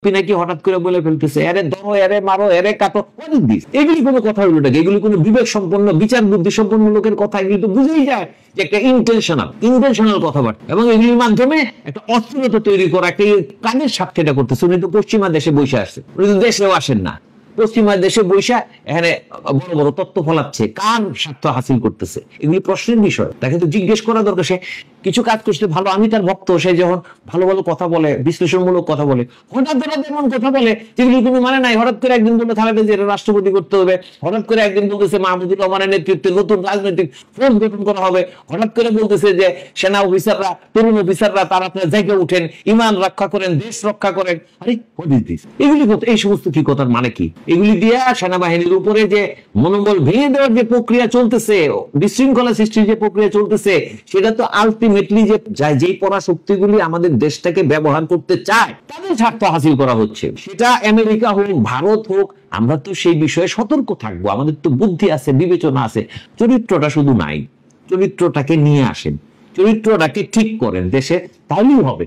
নাকি হঠাৎ করে বলে ফেলতেছে এরে ধরো, এরে মারো, এরে কাটো, এগুলি কোনো কথা হইল নাকি? এগুলি কোনো বিবেক সম্পন্ন, বিচার বুদ্ধি সম্পন্ন লোকের কথা? এগুলি তো বুঝেই যায় যে একটা ইন্টেনশনাল কথাবার্তা, এবং এগুলির মাধ্যমে একটা অস্থিরতা তৈরি করা, একটা কাজের সাথে এটা করতেছে। উনি তো পশ্চিমা দেশে বসে আসছে, উনি তো দেশেও আসেন না, পশ্চিমা দেশে বৈশা এখানে বড় বড় তত্ত্ব ফলাচ্ছে, কার স্বার্থ হাসিল করতেছে, এগুলি প্রশ্নের বিষয়। তাকে তো জিজ্ঞেস করা দরকার। সে কিছু কাজ করতে ভালো, আমি তার ভক্ত, সে যখন ভালো ভালো কথা বলে, বিশ্লেষণমূলক কথা বলে, হঠাৎ হঠাৎ এমন কথা বলে যেগুলি কোনো মানে নাই। হঠাৎ করে একদিন বলে খালেদা জিয়ার রাষ্ট্রপতি করতে হবে, হঠাৎ করে একদিন বলতেছে মাহমুদুর রহমানের নেতৃত্বে নতুন রাজনৈতিক ফোর্স গঠন করা হবে, হঠাৎ করে বলতেছে যে সেনা অফিসাররা, তরুণ অফিসাররা তারা আপনার জায়গা উঠেন, ইমান রক্ষা করেন, দেশ রক্ষা করেন। আরে এগুলি এই সমস্ত কি কথার মানে কি? এগুলি দিয়ে সেনাবাহিনীর উপরে যে মনোবল ভেঙে দেওয়ার যে প্রক্রিয়া চলতেছে, বিশৃঙ্খলা সৃষ্টির যে প্রক্রিয়া চলতেছে, সেটা তো আলটিমেটলি যে যেই পরাশক্তিগুলি আমাদের দেশটাকে ব্যবহার করতে চায় তাদের স্বার্থ হাসিল করা হচ্ছে। সেটা আমেরিকা হোক, ভারত হোক, আমরা তো সেই বিষয়ে সতর্ক থাকবো। আমাদের তো বুদ্ধি আছে, বিবেচনা আছে। চরিত্রটা শুধু নাই, চরিত্রটাকে নিয়ে আসেন, চরিত্রটাকে ঠিক করেন দেশে, তাহলেই হবে।